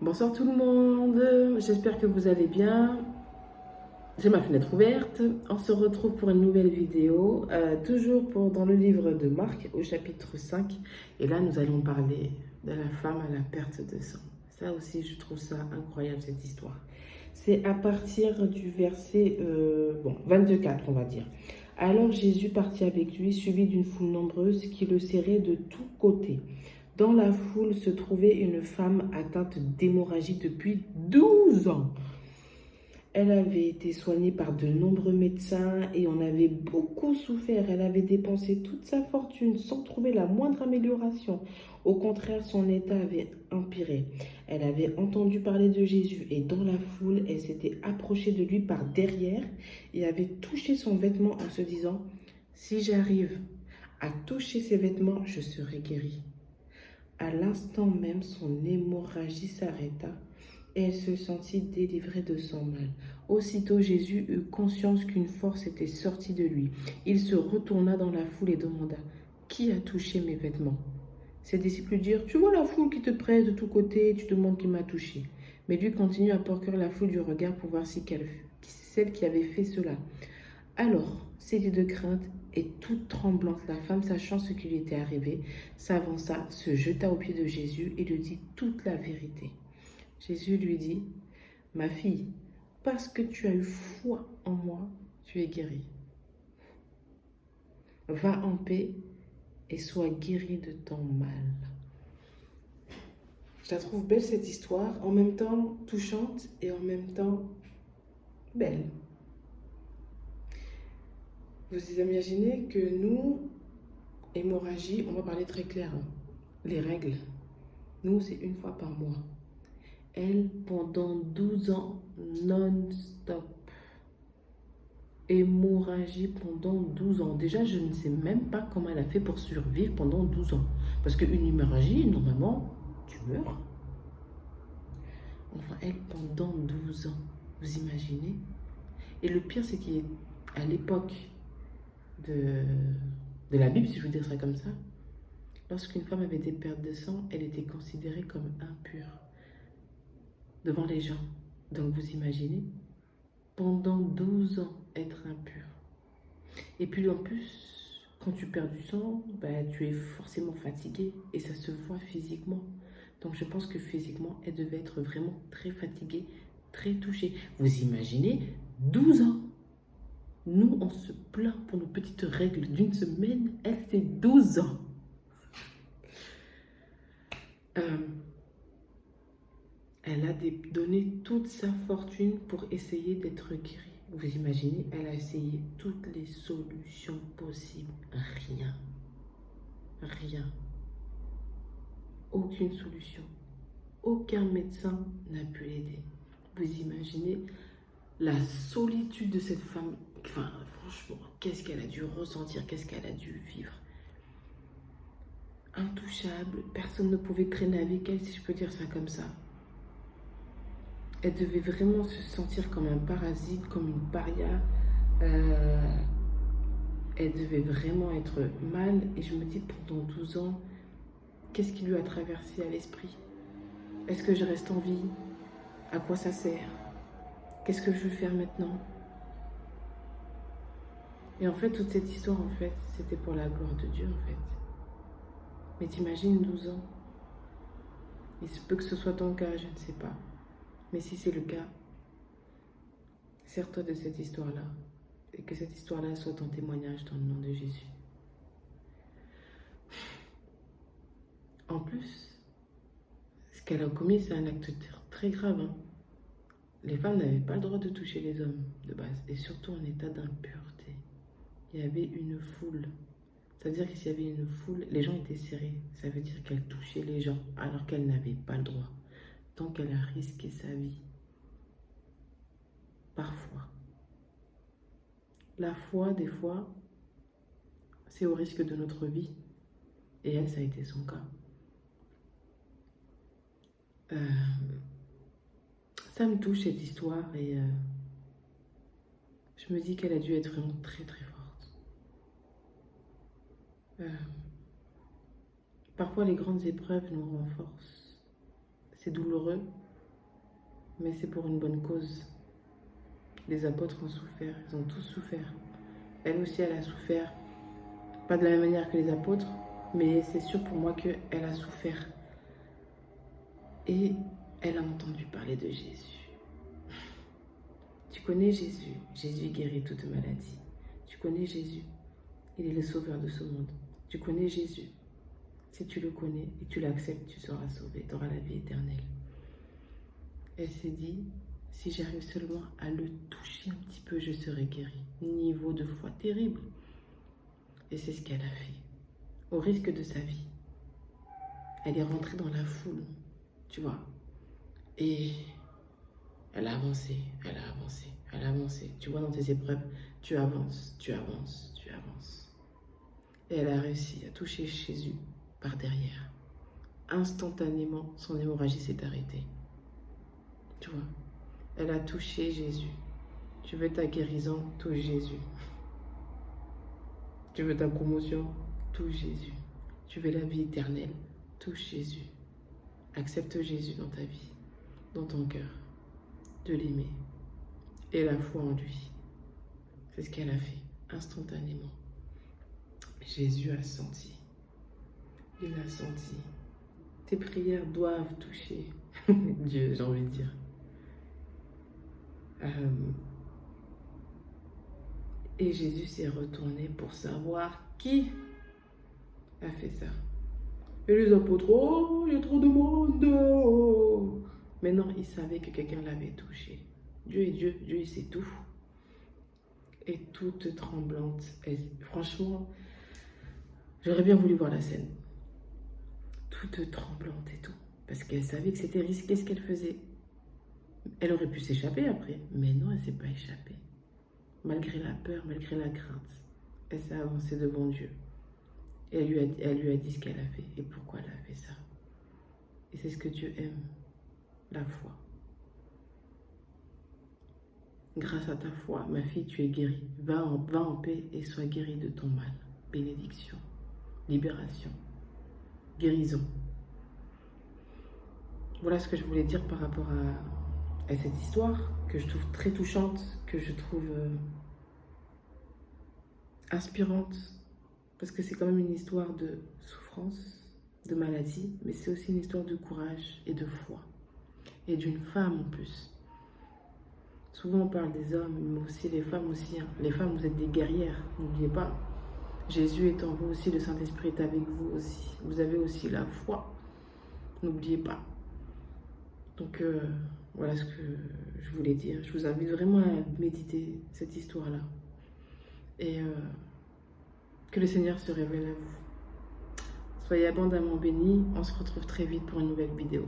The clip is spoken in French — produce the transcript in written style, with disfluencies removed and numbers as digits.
Bonsoir tout le monde, j'espère que vous allez bien. J'ai ma fenêtre ouverte. On se retrouve pour une nouvelle vidéo, toujours dans le livre de Marc au chapitre 5. Et là, nous allons parler de la femme à la perte de sang. Ça aussi, je trouve ça incroyable, cette histoire. C'est à partir du verset 24, on va dire. Alors Jésus partit avec lui, suivi d'une foule nombreuse qui le serrait de tous côtés. Dans la foule se trouvait une femme atteinte d'hémorragie depuis 12 ans. Elle avait été soignée par de nombreux médecins et en avait beaucoup souffert. Elle avait dépensé toute sa fortune sans trouver la moindre amélioration. Au contraire, son état avait empiré. Elle avait entendu parler de Jésus et dans la foule, elle s'était approchée de lui par derrière et avait touché son vêtement en se disant, si j'arrive à toucher ses vêtements, je serai guérie. À l'instant même, son hémorragie s'arrêta et elle se sentit délivrée de son mal. Aussitôt, Jésus eut conscience qu'une force était sortie de lui. Il se retourna dans la foule et demanda, « Qui a touché mes vêtements ?» Ses disciples lui dirent, « Tu vois la foule qui te presse de tous côtés et tu te demandes qui m'a touché. » Mais lui continue à parcourir la foule du regard pour voir si celle qui avait fait cela. Alors, saisie de crainte et toute tremblante, la femme, sachant ce qui lui était arrivé, s'avança, se jeta aux pieds de Jésus et lui dit toute la vérité. Jésus lui dit, « Ma fille, parce que tu as eu foi en moi, tu es guérie. Va en paix et sois guérie de ton mal. » Je la trouve belle cette histoire, en même temps touchante et en même temps belle. Vous imaginez que nous, hémorragie, on va parler très clair, hein. Les règles, nous, c'est une fois par mois. Elle, pendant 12 ans, non-stop. Hémorragie pendant 12 ans. Déjà, je ne sais même pas comment elle a fait pour survivre pendant 12 ans. Parce qu'une hémorragie, normalement, tu meurs. Enfin, elle, pendant 12 ans. Vous imaginez? Et le pire, c'est qu'à l'époque de la Bible, si je veux dire ça comme ça, lorsqu'une femme avait des pertes de sang, elle était considérée comme impure devant les gens. Donc vous imaginez, pendant 12 ans, être impure. Et puis en plus, quand tu perds du sang, ben, tu es forcément fatiguée et ça se voit physiquement. Donc je pense que physiquement, elle devait être vraiment très fatiguée, très touchée. Vous imaginez, 12 ans. Nous, on se plaint pour nos petites règles d'une semaine. Elle, c'est 12 ans. Elle a donné toute sa fortune pour essayer d'être guérie. Vous imaginez, elle a essayé toutes les solutions possibles. Rien. Rien. Aucune solution. Aucun médecin n'a pu l'aider. Vous imaginez la solitude de cette femme. Enfin, franchement, qu'est-ce qu'elle a dû ressentir, qu'est-ce qu'elle a dû vivre. Intouchable, personne ne pouvait traîner avec elle, si je peux dire ça comme ça. Elle devait vraiment se sentir comme un parasite, comme une paria. Elle devait vraiment être mal. Et je me dis, pendant 12 ans, qu'est-ce qui lui a traversé à l'esprit? Est-ce que je reste en vie? À quoi ça sert? Qu'est-ce que je veux faire maintenant? Et en fait, toute cette histoire, en fait, c'était pour la gloire de Dieu, en fait. Mais t'imagines 12 ans? Il se peut que ce soit ton cas, je ne sais pas. Mais si c'est le cas, sers-toi de cette histoire-là. Et que cette histoire-là soit ton témoignage dans le nom de Jésus. En plus, ce qu'elle a commis, c'est un acte très grave. Hein. Les femmes n'avaient pas le droit de toucher les hommes de base. Et surtout en état d'impureté. Il y avait une foule. Ça veut dire que s'il y avait une foule, les gens étaient serrés. Ça veut dire qu'elle touchait les gens alors qu'elle n'avait pas le droit. Donc elle a risqué sa vie. Parfois. La foi, des fois, c'est au risque de notre vie. Et elle, ça a été son cas. Ça me touche cette histoire et je me dis qu'elle a dû être vraiment très très forte. Parfois les grandes épreuves nous renforcent. C'est douloureux, mais c'est pour une bonne cause. Les apôtres ont souffert, ils ont tous souffert. Elle aussi, elle a souffert. Pas de la même manière que les apôtres, mais c'est sûr pour moi qu'elle a souffert. Et elle a entendu parler de Jésus. Tu connais Jésus. Jésus guérit toute maladie. Tu connais Jésus. Il est le sauveur de ce monde. Tu connais Jésus. Si tu le connais et tu l'acceptes, tu seras sauvé. Tu auras la vie éternelle. Elle s'est dit, si j'arrive seulement à le toucher un petit peu, je serai guérie. Niveau de foi terrible. Et c'est ce qu'elle a fait. Au risque de sa vie. Elle est rentrée dans la foule. Tu vois. Et elle a avancé, elle a avancé, elle a avancé. Tu vois, dans tes épreuves, tu avances, tu avances, tu avances. Et elle a réussi à toucher Jésus par derrière. Instantanément, son hémorragie s'est arrêtée. Tu vois, elle a touché Jésus. Tu veux ta guérison, touche Jésus. Tu veux ta promotion, touche Jésus. Tu veux la vie éternelle, touche Jésus. Accepte Jésus dans ta vie, dans ton cœur, de l'aimer et la foi en lui. C'est ce qu'elle a fait, instantanément. Jésus a senti. Il a senti. Tes prières doivent toucher Dieu, j'ai envie de dire. Et Jésus s'est retourné pour savoir qui a fait ça. Et les apôtres, oh, il y a trop de monde. Oh. Mais non, il savait que quelqu'un l'avait touché. Dieu est Dieu, Dieu il sait tout. Et toute tremblante. Et franchement, j'aurais bien voulu voir la scène. Toute tremblante et tout. Parce qu'elle savait que c'était risqué ce qu'elle faisait. Elle aurait pu s'échapper après. Mais non, elle ne s'est pas échappée. Malgré la peur, malgré la crainte. Elle s'est avancée devant Dieu. Et elle lui a dit ce qu'elle a fait et pourquoi elle a fait ça. Et c'est ce que Dieu aime, la foi. Grâce à ta foi, ma fille, tu es guérie. Va en paix et sois guérie de ton mal. Bénédiction, libération, guérison. Voilà ce que je voulais dire par rapport à cette histoire que je trouve très touchante, que je trouve inspirante. Parce que c'est quand même une histoire de souffrance, de maladie, mais c'est aussi une histoire de courage et de foi. Et d'une femme en plus. Souvent on parle des hommes, mais aussi les femmes aussi. Hein. Les femmes, vous êtes des guerrières, n'oubliez pas. Jésus est en vous aussi, le Saint-Esprit est avec vous aussi. Vous avez aussi la foi, n'oubliez pas. Donc voilà ce que je voulais dire. Je vous invite vraiment à méditer cette histoire-là. Et que le Seigneur se révèle à vous. Soyez abondamment bénis. On se retrouve très vite pour une nouvelle vidéo.